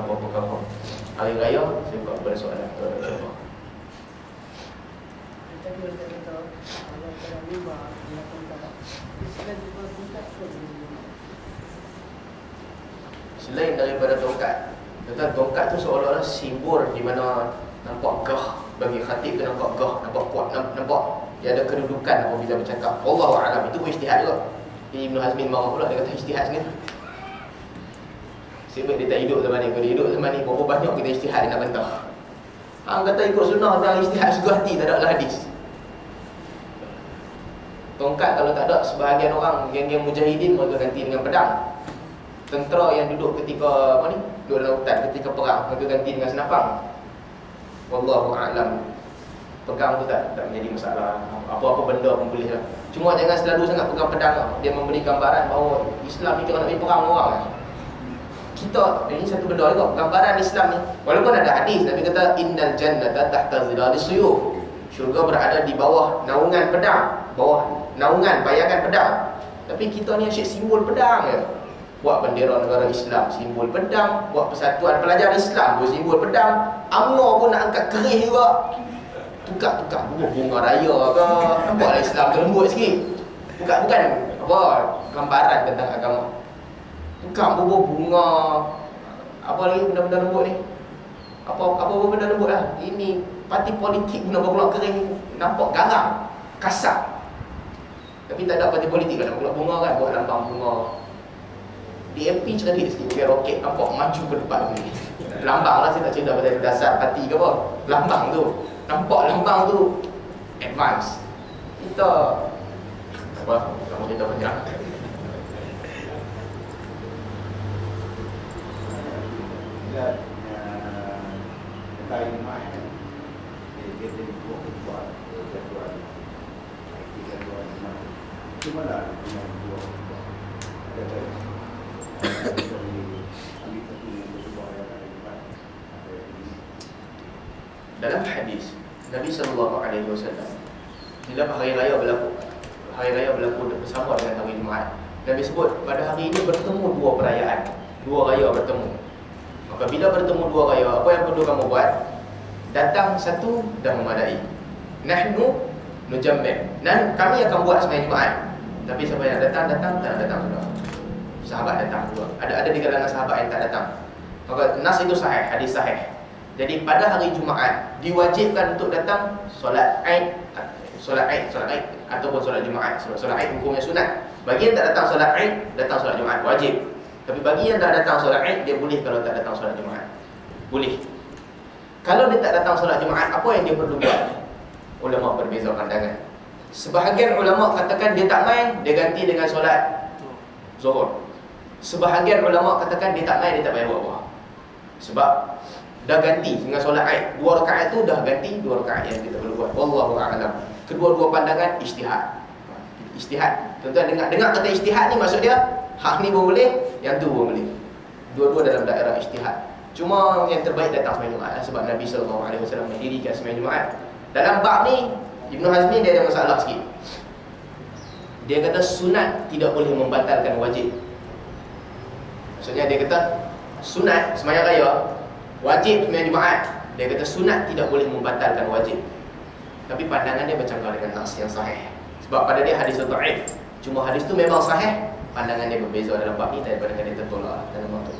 apa-apa kampung. Hari raya saya buka pada soalan insya-Allah. Selain daripada tongkat, tongkat tu seolah-olah simbol di mana nampak gah bagi khatib tu, nampak gah, nampak kuat, nampak dia ada kedudukan apabila bercakap. Wallahu a'lam. Itu pun ijtihad juga. Ibnu Hazmin marah pula, dia kata ijtihad sendiri. Sebab dia tak hidup zaman ni. Kalau dia hidup zaman ni, berapa banyak kita ijtihad dia nak bantah. Hang kata ikut sunnah dan ijtihad suka hati, tak ada hadis. Tongkat kalau tak ada, sebahagian orang geng-geng mujahidin mereka ganti dengan pedang. Tentera yang duduk ketika duduk dalam hutan ketika perang, mereka ganti dengan senapang. Wallahu a'lam. Pegang tu tak menjadi masalah. Apa-apa benda pun boleh lah. Cuma jangan selalu sangat pegang pedang. Dia memberi gambaran bahawa Islam ni kalau nak pergi perang orang kan. Kita, ini satu benda juga, gambaran Islam ni. Walaupun ada hadis, Nabi kata innal jannata tahta zilalis suyuf. Syurga berada di bawah naungan pedang, bawah naungan bayangan pedang. Tapi kita ni asyik simbol pedang je. Buat bendera negara Islam, simbol pedang. Buat persatuan pelajar Islam, buat simbol pedang. UMNO pun nak angkat kerih juga. Tukar-tukar bunga raya ke. Nampaklah Islam tu lembut sikit. Bukan apa gambaran tentang agama. Tukar bunga. Apa lagi benda-benda lembut ni? Apa benda lembut lah. Ini parti politik guna berkeluar kering. Nampak garam, kasar. Tapi tak ada parti politik kan nak berkeluar bunga kan. Buat lambang bunga. DAP cerdik sikit, biar roket nampak maju ke depan ni. Lambang lah, saya tak cerita pasal dasar parti ke apa. Lambang tu, nampak lambang tu advance. Kita apa, kamu cerita panjang. Tentang iman, kita buat cuma lah dengan dua ada dalam hadis Nabi SAW bila hari raya berlaku bersama dengan hari Jumaat, Nabi sebut pada hari ini bertemu dua perayaan, dua raya bertemu. Maka bila bertemu dua raya, apa yang perlu kamu buat? Datang satu dah memadai. Nahnu nujammil, dan kami akan buat sembahyang Jumaat. Tapi siapa yang datang, tak nak datang sudah. Sahabat datang juga. Ada di kalangan sahabat yang tak datang. Maka nas itu sahih, hadis sahih. Jadi pada hari Jumaat diwajibkan untuk datang solat Aid ataupun solat Jumaat. Solat Aid hukumnya sunat. Bagi yang tak datang solat Aid, datang solat Jumaat wajib. Tapi bagi yang tak datang solat Aid, dia boleh kalau tak datang solat Jumaat. Boleh. Kalau dia tak datang solat Jumaat, apa yang dia perlu buat? Ulama berbeza pandangan. Sebahagian ulama katakan dia tak main, dia ganti dengan solat Zuhur. Sebahagian ulama katakan dia tak main, dia tak payah buat apa. Sebab dah ganti dengan solat Aid. 2 rakaat tu dah ganti 2 rakaat yang kita perlu buat. Wallahu a'lam. Kedua-dua pandangan ijtihad. Ijtihad. Tuan-tuan dengar kata ijtihad ni maksud dia hak ni pun boleh, yang tu pun boleh. Dua-dua dalam daerah ijtihad. Cuma yang terbaik datang sembahyang Jumaat lah, sebab Nabi SAW mendirikan sembahyang Jumaat. Dalam bab ni Ibnu Hazmi dia ada masalah sikit. Dia kata sunat tidak boleh membatalkan wajib. Maksudnya dia kata sunat sembahyang raya wajib sembahyang Jumaat. Dia kata sunat tidak boleh membatalkan wajib. Tapi pandangan dia bercanggah dengan nas yang sahih. Sebab pada dia hadis tu dhaif. Cuma hadis tu memang sahih. Pandangan dia berbeza dalam bab ni, daripada dia tertolak dalam bab tu.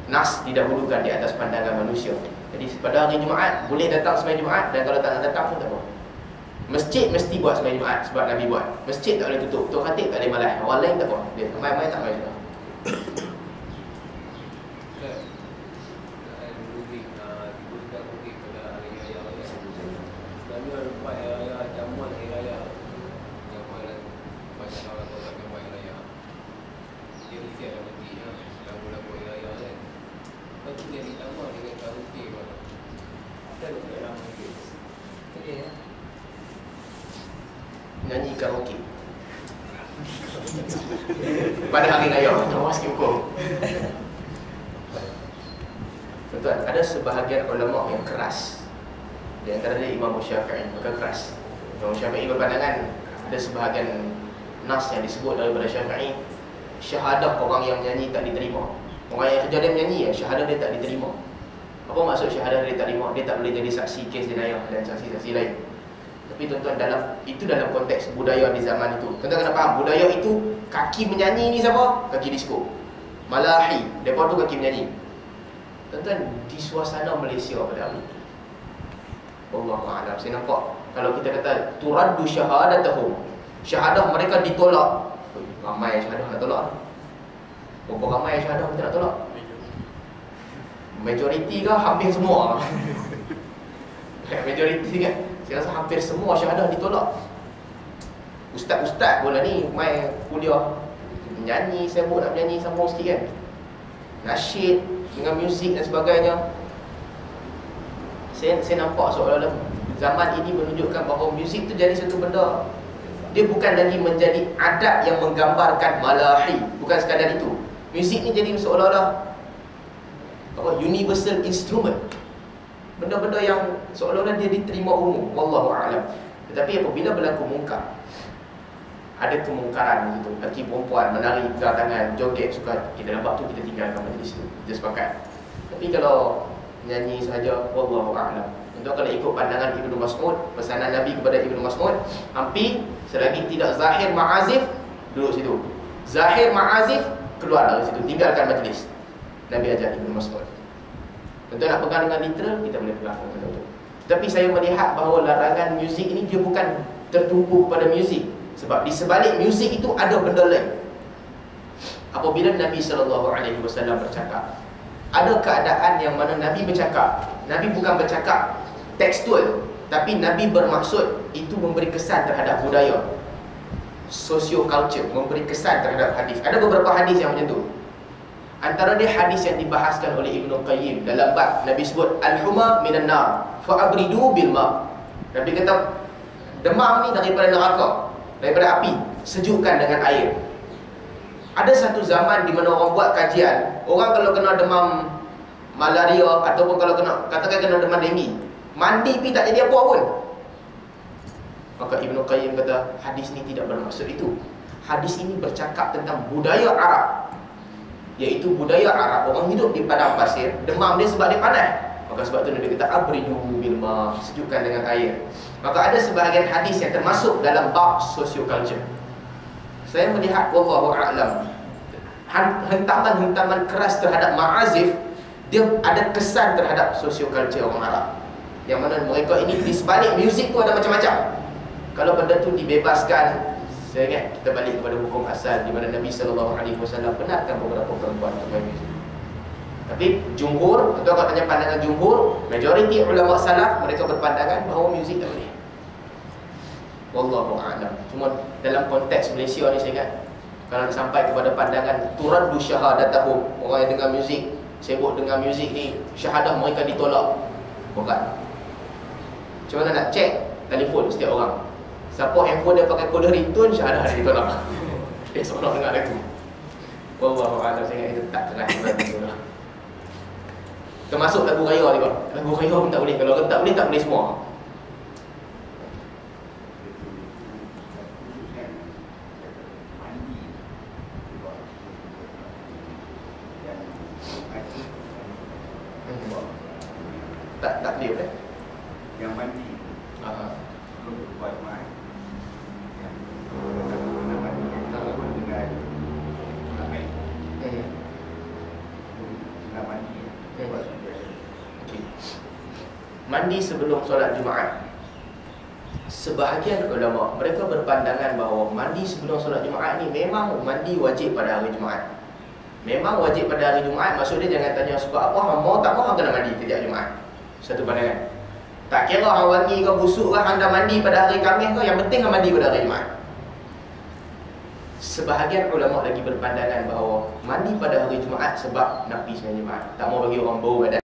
Nas didahulukan di atas pandangan manusia. Jadi pada hari Jumaat boleh datang sembahyang Jumaat, dan kalau tak nak datang pun tak apa. Masjid mesti buat sembahyang Jumaat sebab Nabi buat. Masjid tak boleh tutup. Tok khatib tak boleh malas. Orang lain tak apa. Dia main-main tak main sudah. Nyanyi karaoke pada hari raya, terus sikit hukum. Tuan-tuan, ada sebahagian ulama yang keras. Di antara dia Imam Syafi'i, maka keras. Imam Syafi'i berpandangan ada sebahagian nas yang disebut daripada Syafi'i, syahadah orang yang menyanyi tak diterima. Orang yang kerja dia menyanyi, syahadah dia tak diterima. Apa maksud syahadah dia tak terima? Dia tak boleh jadi saksi kes jenayah dan saksi-saksi lain. Tapi tuan-tuan, dalam konteks budaya di zaman itu. Tuan-tuan kena faham, budaya itu kaki menyanyi ni siapa? Kaki disko. Malahi, mereka tu kaki menyanyi. Tuan-tuan, di suasana Malaysia pada hari itu, Wallahu'alam, saya nampak kalau kita kata turaddu syahadatahum, syahadah mereka ditolak. Ramai yang syahadah nak tolak. Berapa ramai yang syahadah kita nak tolak? Majoriti ke hampir semua? Majoriti kan? Saya rasa hampir semua syahadah ditolak. Ustaz-ustaz pula ni main kuliah menyanyi, sibuk nak menyanyi, sambung sikit kan, nasyid dengan muzik dan sebagainya. Saya nampak seolah-olah zaman ini menunjukkan bahawa muzik tu jadi satu benda, dia bukan lagi menjadi adat yang menggambarkan malahi. Bukan sekadar itu. Muzik ni jadi seolah-olah universal instrument, benda-benda yang seolah-olah dia diterima umum. Wallahu'alam. Tetapi apabila berlaku mungkar, ada kemungkaran gitu, lelaki perempuan menari, pegang tangan, joget, suka, kita nampak tu, kita tinggalkan majlis tu, kita sepakat. Tapi kalau nyanyi sahaja, Wallahu'alam. Untuk kalau ikut pandangan Ibnu Mas'ud, pesanan Nabi kepada Ibnu Mas'ud, hampir selagi tidak zahir ma'azif, duduk situ. Zahir ma'azif, keluar dari situ, tinggalkan majlis. Nabi ajar Ibnu Mas'ud. Tentu nak pegang dengan literal, kita boleh pegang dengan benda tu. Tapi saya melihat bahawa larangan muzik ini dia bukan tertumpu kepada muzik. Sebab di sebalik muzik itu ada benda lain. Apabila Nabi SAW bercakap, ada keadaan yang mana Nabi bercakap, Nabi bukan bercakap tekstual, tapi Nabi bermaksud itu memberi kesan terhadap budaya, socio-culture, memberi kesan terhadap hadis. Ada beberapa hadis yang macam tu. Antara dia hadis yang dibahaskan oleh Ibnu Qayyim dalam bab Nabi sebut al-huma minan nar fa'abridu bil ma. Nabi kata demam ni daripada neraka, daripada api, sejukkan dengan air. Ada satu zaman di mana orang buat kajian, orang kalau kena demam malaria ataupun kalau kena, katakan kena demam denggi, mandi pi tak jadi apa pun. Maka Ibnu Qayyim kata hadis ni tidak bermaksud itu. Hadis ini bercakap tentang budaya Arab, iaitu budaya Arab, orang hidup di padang pasir, demam dia sebab dia panas. Maka sebab tu Nabi kata abridu bil ma, sejukkan dengan air. Maka ada sebahagian hadis yang termasuk dalam bab socio-culture. Saya melihat Wallahu'alam, hentaman-hentaman keras terhadap ma'azif, dia ada kesan terhadap socio-culture orang Arab, yang mana mereka ini di sebalik muzik tu ada macam-macam. Kalau benda tu dibebaskan, saya ingat kita balik kepada hukum asal di mana Nabi SAW benarkan beberapa perempuan untuk main muzik. Tapi jumhur, atau kalau tanya pandangan jumhur, majoriti ulama salaf, mereka berpandangan bahawa muzik tak boleh. Wallahu'alam. Cuma dalam konteks Malaysia ni saya ingat, kalau sampai kepada pandangan turaddu syahadatahum, orang yang dengar muzik, sibuk dengar muzik ni, syahadah mereka ditolak, bukan. Macam mana nak cek telefon setiap orang, siapa handphone dia pakai kode ringtone, syahadah dia ditolak. Dia seronok dengar lagu. Wallahu'alam, saya ingat itu tak keras betul lah. Termasuk lagu raya juga. Lagu raya pun tak boleh. Kalau tak boleh, tak boleh semua. Tak clear kan? Yang mandi belum buat mai. Yang mandi dengan air. Nak mandi buat. Okay. Mandi sebelum solat Jumaat. Sebahagian ulama mereka berpandangan bahawa mandi sebelum solat Jumaat ni memang mandi wajib pada hari Jumaat. Memang wajib pada hari Jumaat. Maksud dia jangan tanya sebab apa, hang mau tak mau hang kena mandi setiap Jumaat. Satu pandangan. Tak kira hang wangi ke busuk ke, hang dah mandi pada hari Khamis ke, yang penting hang mandi pada hari Jumaat. Sebahagian ulama lagi berpandangan bahawa mandi pada hari Jumaat sebab nak pergi sembahyang Jumaat, tak mau bagi orang bau badan.